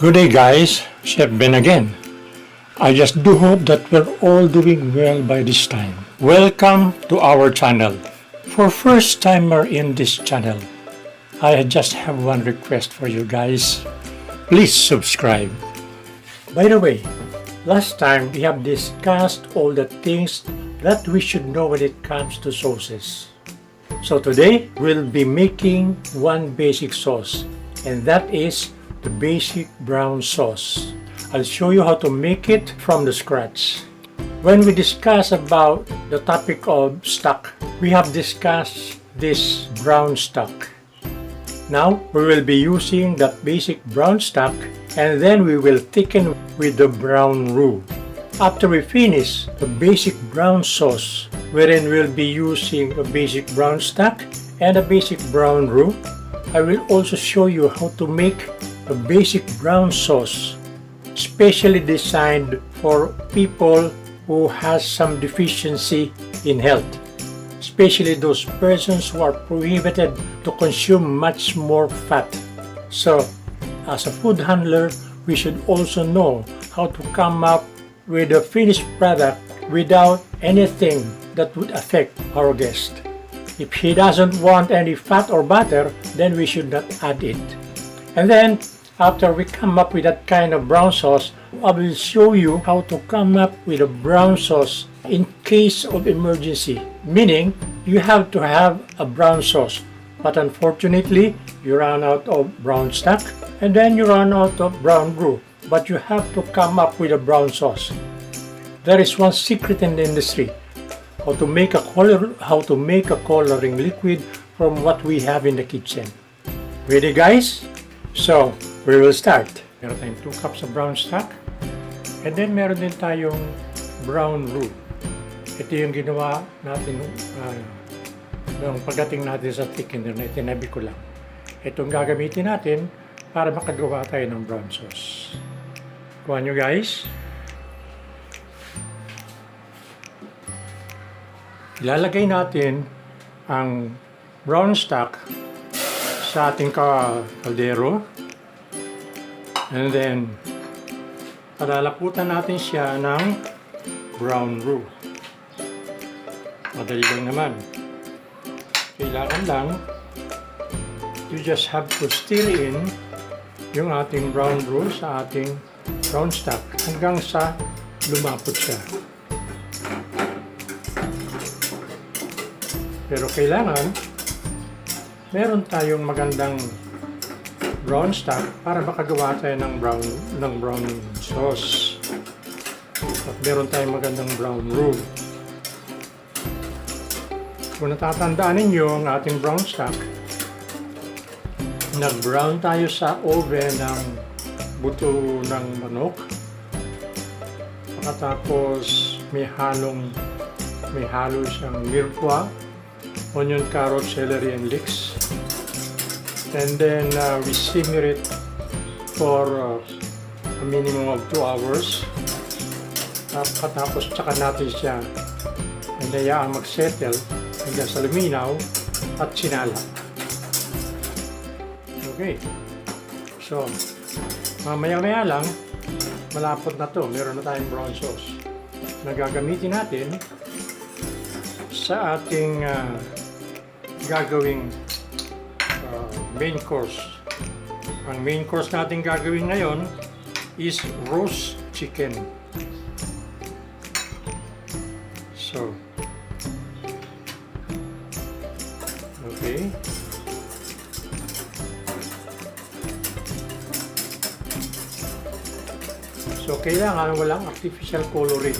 Good day guys, Chef Ben again. I just do hope that we're all doing well by this time. Welcome to our channel. For first timer in this channel, I just have one request for you guys. Please subscribe. By the way, last time we have discussed all the things that we should know when it comes to sauces. So today we'll be making one basic sauce, and that is the basic brown sauce. I'll show you how to make it from the scratch. When we discuss about the topic of stock, we have discussed this brown stock. Now we will be using that basic brown stock, and then we will thicken with the brown roux. After we finish the basic brown sauce, wherein we'll be using a basic brown stock and a basic brown roux, I will also show you how to make a basic brown sauce specially designed for people who has some deficiency in health, especially those persons who are prohibited to consume much more fat. So, as a food handler, we should also know how to come up with a finished product without anything that would affect our guest. If he doesn't want any fat or butter, then we should not add it. And then, after we come up with that kind of brown sauce, I will show you how to come up with a brown sauce in case of emergency. Meaning, you have to have a brown sauce, but unfortunately, you run out of brown stock, and then you run out of brown roux. But you have to come up with a brown sauce. There is one secret in the industry: how to make a coloring liquid from what we have in the kitchen. Ready, guys? So, we will start. Meron tayong 2 cups of brown stock, and then meron din tayong brown roux. Ito yung ginawa natin nung pagdating natin sa thickener na itinabi ko lang. Itong gagamitin natin para makagawa tayo ng brown sauce. Kuha nyo guys. Ilalagay natin ang brown stock sa ating kaldero, and then palalaputan natin siya ng brown roux. Madali lang naman. Kailangan lang you just have to stir in yung ating brown roux sa ating brown stock hanggang sa lumapot siya. Pero kailangan meron tayong magandang brown stock para makagawa tayo ng brown sauce. At meron tayong magandang brown roux. Kung natatandaan ninyo ang ating brown stock, nag-brown tayo sa oven ng buto ng manok. Pagkatapos may halo siyang mirpwa, onion, carrot, celery, and leeks. And then we simmer it for a minimum of 2 hours. Pagkatapos tsaka natin siya hinayaan mag-settle hanggang sa luminaw at sinala. Okay. So, mamaya-maya lang, malapot na to. Meron na tayong brown sauce na gagamitin natin sa ating gagawing main course. Ang main course natin gagawin ngayon is roast chicken. So, okay. So, kailangan walang artificial coloring.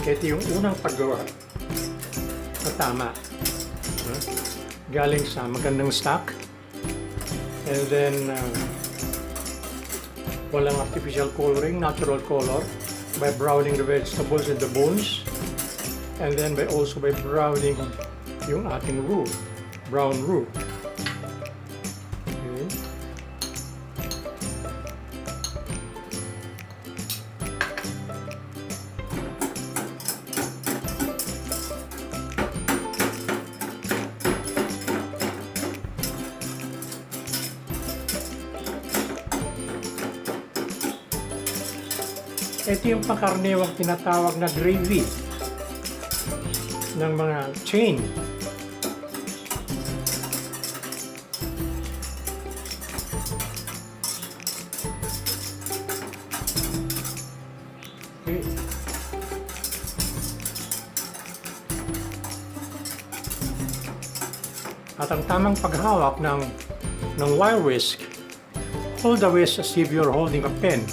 Ito yung unang paggawa na tama. Galing sa magandang stock, and then walang artificial coloring, natural color, by browning the vegetables and the bones, and then by browning yung ating roux, brown roux. Okay. Ito yung pangkaraniwang tinatawag na gravy ng mga chain. Okay. At ang tamang paghawak ng wire whisk, hold the whisk as if you're holding a pen.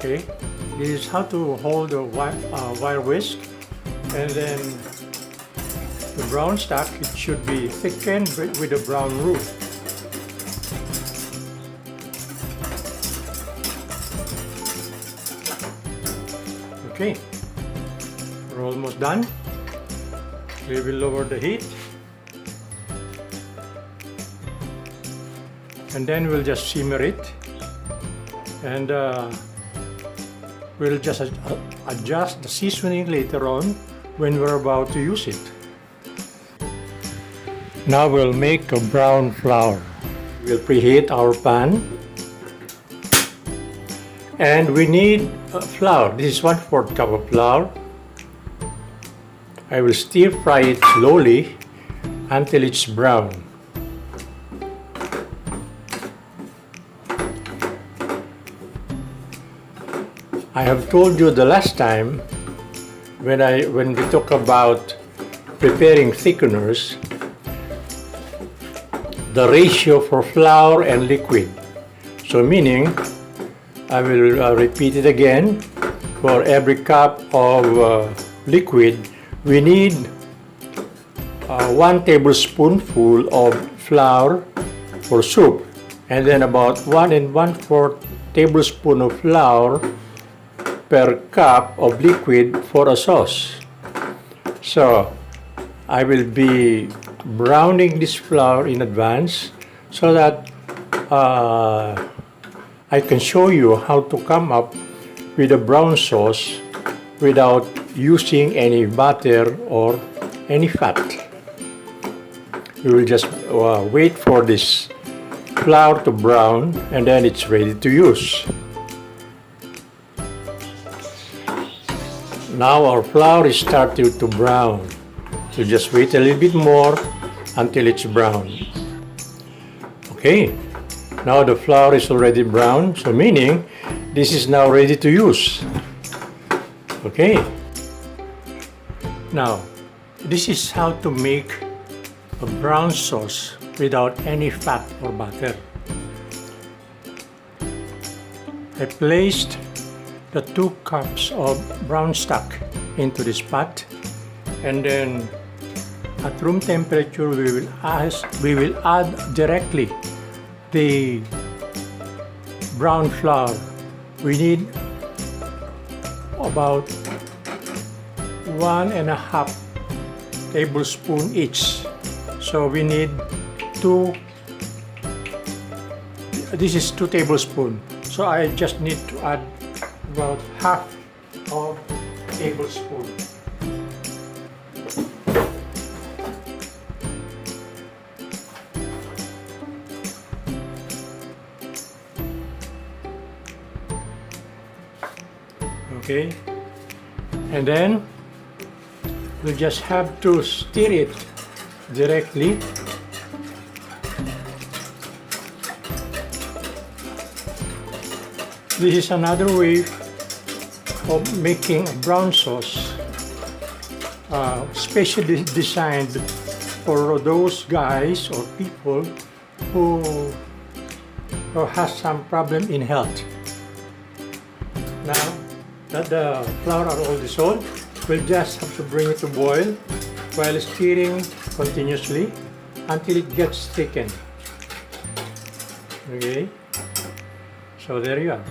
Okay, this is how to hold the wire whisk, and then the brown stock, it should be thickened with a brown roux. Okay, we're almost done. We will lower the heat, and then we'll just simmer it, and we'll just adjust the seasoning later on when we're about to use it. Now we'll make a brown flour. We'll preheat our pan, and we need flour. This is 1/4 cup of flour. I will stir fry it slowly until it's brown. I have told you the last time when we talk about preparing thickeners, the ratio for flour and liquid. So meaning, I will repeat it again. For every cup of liquid, we need 1 tablespoonful of flour for soup, and then about 1 1/4 tablespoon of flour per cup of liquid for a sauce. So I will be browning this flour in advance so that I can show you how to come up with a brown sauce without using any butter or any fat. We will just wait for this flour to brown, and then it's ready to use. Now our flour is starting to brown. So just wait a little bit more until it's brown. Okay, now the flour is already brown, so meaning this is now ready to use. Okay. Now, this is how to make a brown sauce without any fat or butter. I placed the 2 cups of brown stock into this pot, and then at room temperature we will add directly the brown flour. We need about 1.5 tablespoon each. So we need 2. This is 2 tablespoons. So I just need to add about half of a tablespoon. Okay, and then we just have to stir it directly. This is another way of making a brown sauce, specially designed for those guys or people who has some problem in health. Now that the flour are all dissolved, we'll just have to bring it to boil while stirring continuously until it gets thickened. Okay, so there you are.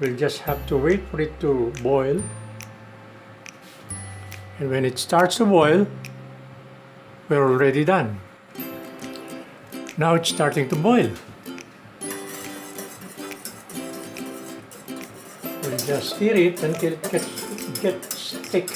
We'll just have to wait for it to boil, and when it starts to boil, we're already done. Now it's starting to boil. We'll just stir it until it gets thick.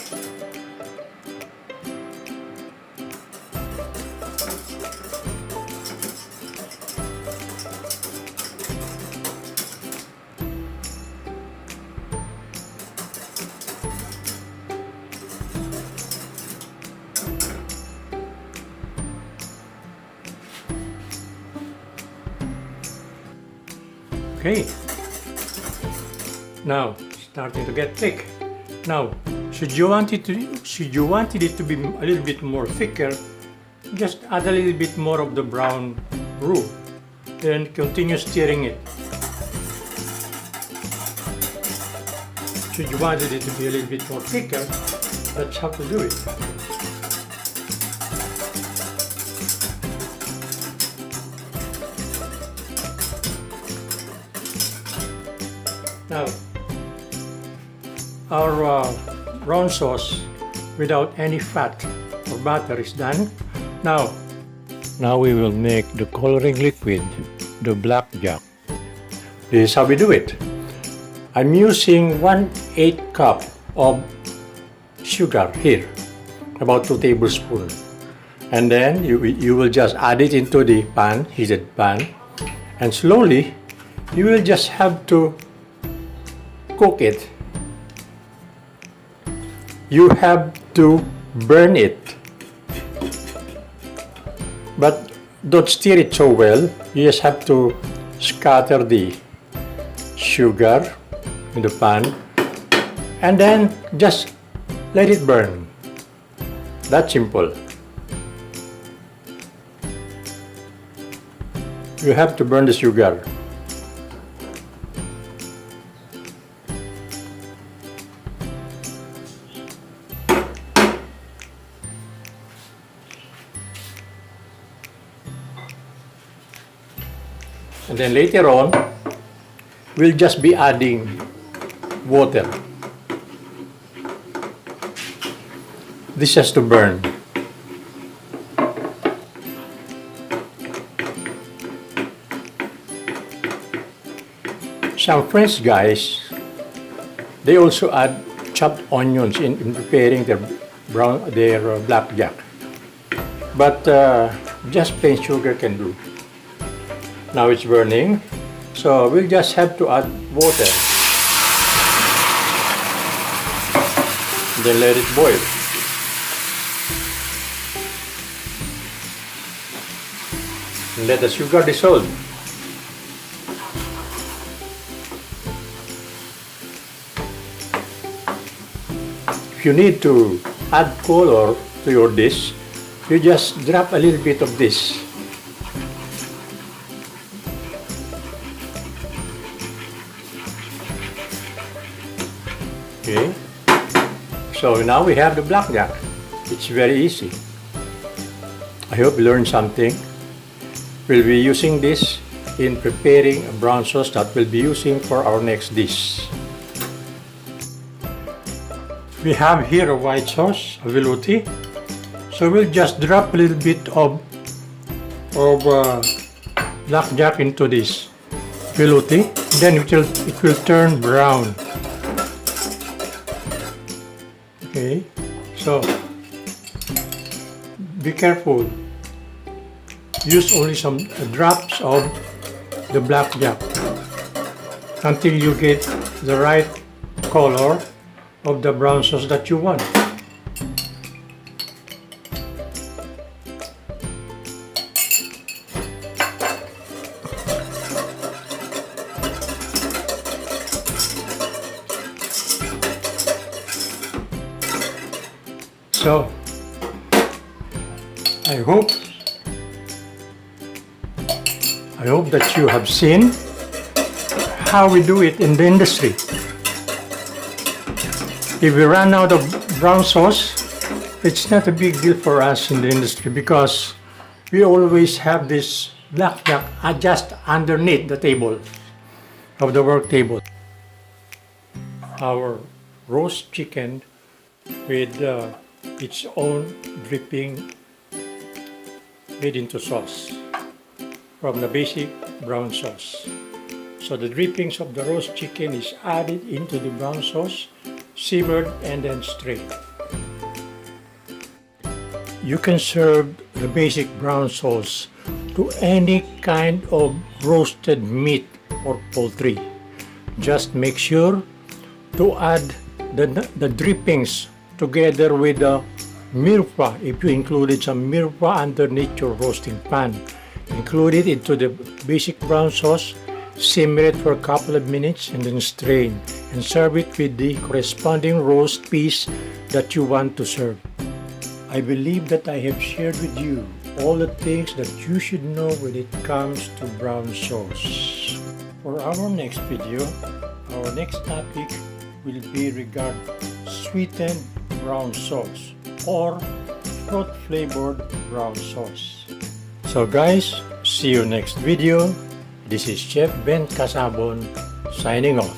Okay. Now, starting to get thick. Now, should you wanted it to be a little bit more thicker, just add a little bit more of the brown roux. Then continue stirring it. Should you wanted it to be a little bit more thicker, that's how to do it. Now, our brown sauce without any fat or butter is done. Now we will make the coloring liquid, the blackjack. This is how we do it. I'm using 1/8 cup of sugar here, about 2 tablespoons. And then you will just add it into the pan, heated pan, and slowly you will just have to cook it. You have to burn it, but don't stir it so well. You just have to scatter the sugar in the pan and then just let it burn. That's simple. You have to burn the sugar. And then later on, we'll just be adding water. This has to burn. Some French guys, they also add chopped onions in preparing their blackjack. But just plain sugar can do. Now it's burning, so we'll just have to add water. Then let it boil. And let the sugar dissolve. If you need to add color to your dish, you just drop a little bit of this. Okay, so now we have the blackjack. It's very easy. I hope you learned something. We'll be using this in preparing a brown sauce that we'll be using for our next dish. We have here a white sauce, a velouté. So we'll just drop a little bit of blackjack into this velouté. Then it will turn brown. Okay, so be careful. Use only some drops of the blackjack until you get the right color of the brown sauce that you want. So, I hope that you have seen how we do it in the industry. If we run out of brown sauce, it's not a big deal for us in the industry because we always have this blackjack just underneath the table of the work table. Our roast chicken with its own dripping made into sauce from the basic brown sauce. So the drippings of the roast chicken is added into the brown sauce, simmered and then strained. You can serve the basic brown sauce to any kind of roasted meat or poultry. Just make sure to add the drippings together with the mirpa. If you included some mirpa underneath your roasting pan, include it into the basic brown sauce Simmer it for a couple of minutes and then strain and serve it with the corresponding roast piece that you want to serve. I believe that I have shared with you all the things that you should know when it comes to brown sauce. For our next video, our next topic will be regarding sweetened brown sauce or fruit-flavored brown sauce. So guys, see you next video. This is Chef Ben Casabon signing off.